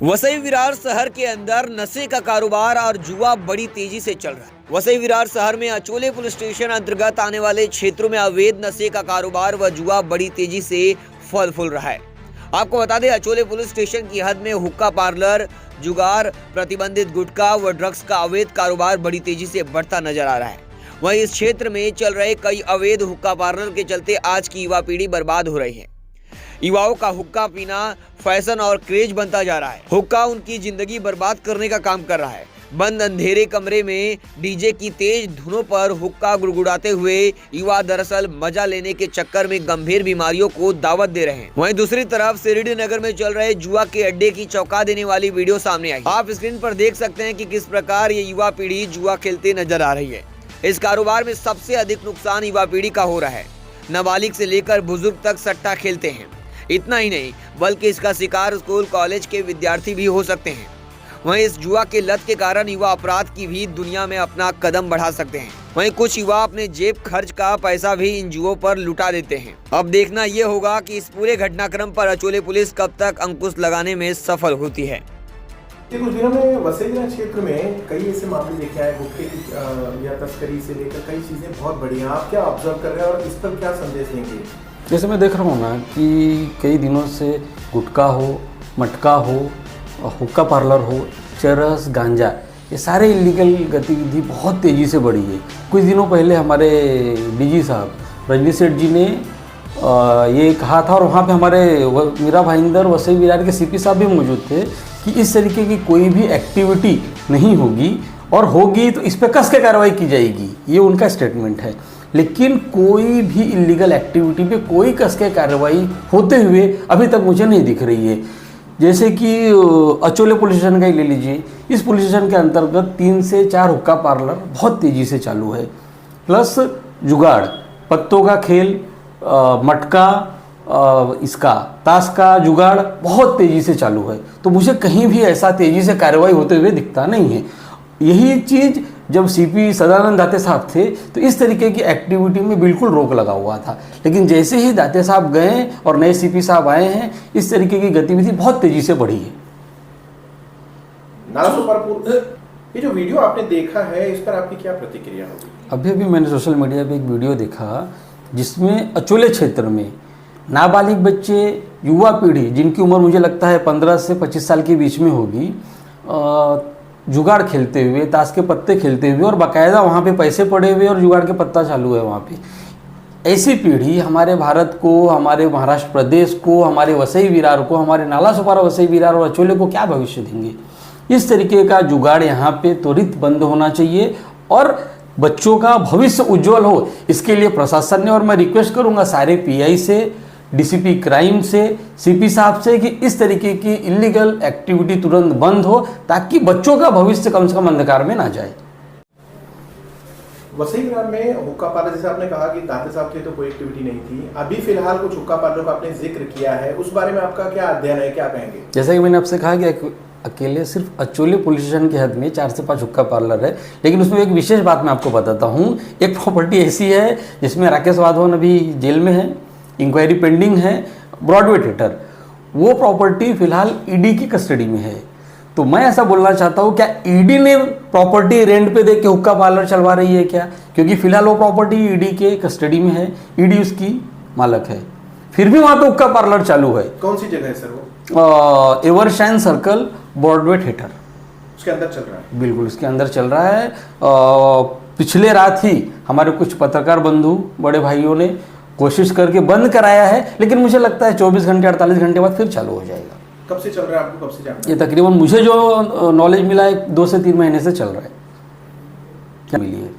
वसई विरार शहर के अंदर नशे का कारोबार और जुआ बड़ी तेजी से चल रहा है। वसई विरार शहर में अचोले पुलिस स्टेशन अंतर्गत आने वाले क्षेत्रों में अवैध नशे का कारोबार व जुआ बड़ी तेजी से फल फूल रहा है। आपको बता दें, अचोले पुलिस स्टेशन की हद में हुक्का पार्लर, जुगार, प्रतिबंधित गुटखा व ड्रग्स का अवैध कारोबार बड़ी तेजी से बढ़ता नजर आ रहा है। वहीं इस क्षेत्र में चल रहे कई अवैध हुक्का पार्लर के चलते आज की युवा पीढ़ी बर्बाद हो रही है। युवाओं का हुक्का पीना फैशन और क्रेज बनता जा रहा है। हुक्का उनकी जिंदगी बर्बाद करने का काम कर रहा है। बंद अंधेरे कमरे में डीजे की तेज धुनों पर हुक्का गुड़गुड़ाते हुए युवा दरअसल मजा लेने के चक्कर में गंभीर बीमारियों को दावत दे रहे हैं। वहीं दूसरी तरफ सिरडी नगर में चल रहे जुआ के अड्डे की चौंका देने वाली वीडियो सामने आई। आप स्क्रीन पर देख सकते हैं कि किस प्रकार ये युवा पीढ़ी जुआ खेलते नजर आ रही है। इस कारोबार में सबसे अधिक नुकसान युवा पीढ़ी का हो रहा है। नाबालिग से लेकर बुजुर्ग तक सट्टा खेलते हैं। इतना ही नहीं बल्कि इसका शिकार स्कूल कॉलेज के विद्यार्थी भी हो सकते हैं। वहीं इस जुआ के लत के कारण युवा अपराध की भी दुनिया में अपना कदम बढ़ा सकते हैं। वहीं कुछ युवा अपने जेब खर्च का पैसा भी इन जुओं पर लुटा देते हैं। अब देखना ये होगा कि इस पूरे घटनाक्रम पर अचोले पुलिस कब तक अंकुश लगाने में सफल होती है। कुछ दिनों में वसई क्षेत्र में कई ऐसे मामले देखे आए, गुटखे की या तस्करी से लेकर कई चीजें बहुत बड़ी हैं। आप क्या ऑब्जर्व कर रहे हैं और इस पर क्या संदेश देंगे? जैसे मैं देख रहा हूँ ना कि कई दिनों से गुटखा हो, मटका हो, हुक्का पार्लर हो, चरस, गांजा, ये सारे इलीगल गतिविधि बहुत तेज़ी से बढ़ी है। कुछ दिनों पहले हमारे डीजी साहब रजनी सेठ जी ने ये कहा था और वहाँ पे हमारे मीरा भाईंदर वसई विरार के सीपी साहब भी मौजूद थे कि इस तरीके की कोई भी एक्टिविटी नहीं होगी और होगी तो इस पर कस के कार्रवाई की जाएगी, ये उनका स्टेटमेंट है। लेकिन कोई भी इलीगल एक्टिविटी पे कोई कस के कार्रवाई होते हुए अभी तक मुझे नहीं दिख रही है। जैसे कि अचोले पुलिस स्टेशन का ही ले लीजिए, इस पुलिस स्टेशन के अंतर्गत 3 से 4 हुक्का पार्लर बहुत तेज़ी से चालू है, प्लस जुगाड़, पत्तों का खेल, मटका, इसका ताश का जुगाड़ बहुत तेज़ी से चालू है। तो मुझे कहीं भी ऐसा तेज़ी से कार्रवाई होते हुए दिखता नहीं है। यही चीज़ जब सीपी सदानंद दाते साहब थे तो इस तरीके की एक्टिविटी में बिल्कुल रोक लगा हुआ था। लेकिन जैसे ही दाते साहब गए और नए सीपी साहब आए हैं, इस तरीके की गतिविधि बहुत तेजी से बढ़ी है। ये जो वीडियो आपने देखा है, इस पर आपकी क्या प्रतिक्रिया होगी? अभी मैंने सोशल मीडिया पे एक वीडियो देखा जिसमें अचोले क्षेत्र में नाबालिग बच्चे, युवा पीढ़ी जिनकी उम्र मुझे लगता है 15 से 25 साल के बीच में होगी, जुगाड़ खेलते हुए, ताश के पत्ते खेलते हुए और बाकायदा वहाँ पे पैसे पड़े हुए और जुगाड़ के पत्ता चालू है वहाँ पे। ऐसी पीढ़ी हमारे भारत को, हमारे महाराष्ट्र प्रदेश को, हमारे वसई विरार को, हमारे नाला सुपारा वसई विरार और अचोले को क्या भविष्य देंगे? इस तरीके का जुगाड़ यहाँ पे त्वरित बंद होना चाहिए और बच्चों का भविष्य उज्जवल हो, इसके लिए प्रशासन ने, और मैं रिक्वेस्ट करूँगा सारे PI से, डीसीपी क्राइम से, सीपी साहब से कि इस तरीके की इलीगल एक्टिविटी तुरंत बंद हो ताकि बच्चों का भविष्य कम से कम अंधकार में ना जाए। वसई विरार में हुक्का पार्लर, जैसे आपने कहा कि दाते साहब थे तो कोई एक्टिविटी नहीं थी, अभी फिलहाल कुछ हुक्का पार्लर का आपने जिक्र किया है, उस बारे में आपका क्या अध्ययन है, क्या कहेंगे? जैसा कि मैंने आपसे कहा कि अकेले सिर्फ अचोले पुलिस स्टेशन की हद में 4 से 5 हुक्का पार्लर है, लेकिन उसमें एक विशेष बात मैं आपको बताता हूँ। एक प्रॉपर्टी ऐसी है जिसमें राकेश वाधवन अभी जेल में है, इंक्वायरी पेंडिंग है, ब्रॉडवे थिएटर, वो प्रॉपर्टी फिलहाल ईडी की कस्टडी में है। तो मैं ऐसा बोलना चाहता हूँ, क्या ईडी ने प्रॉपर्टी रेंट पे दे के हुक्का पार्लर चलवा रही है क्या? क्योंकि फिलहाल वो प्रॉपर्टी ईडी के कस्टडी में है, ईडी उसकी मालक है, फिर भी वहाँ पे हुक्का पार्लर चालू है। कौन सी जगह है सर वो? एवरशाइन सर्कल, ब्रॉडवे थिएटर, उसके अंदर चल रहा है? बिल्कुल उसके अंदर चल रहा है। पिछले रात ही हमारे कुछ पत्रकार बंधु, बड़े भाइयों ने कोशिश करके बंद कराया है, लेकिन मुझे लगता है 24 घंटे 48 घंटे बाद फिर चालू हो जाएगा। कब से चल रहा है, आपको कब से जानना है? ये तकरीबन मुझे जो नॉलेज मिला है 2 से 3 महीने से चल रहा है, क्या मिली है।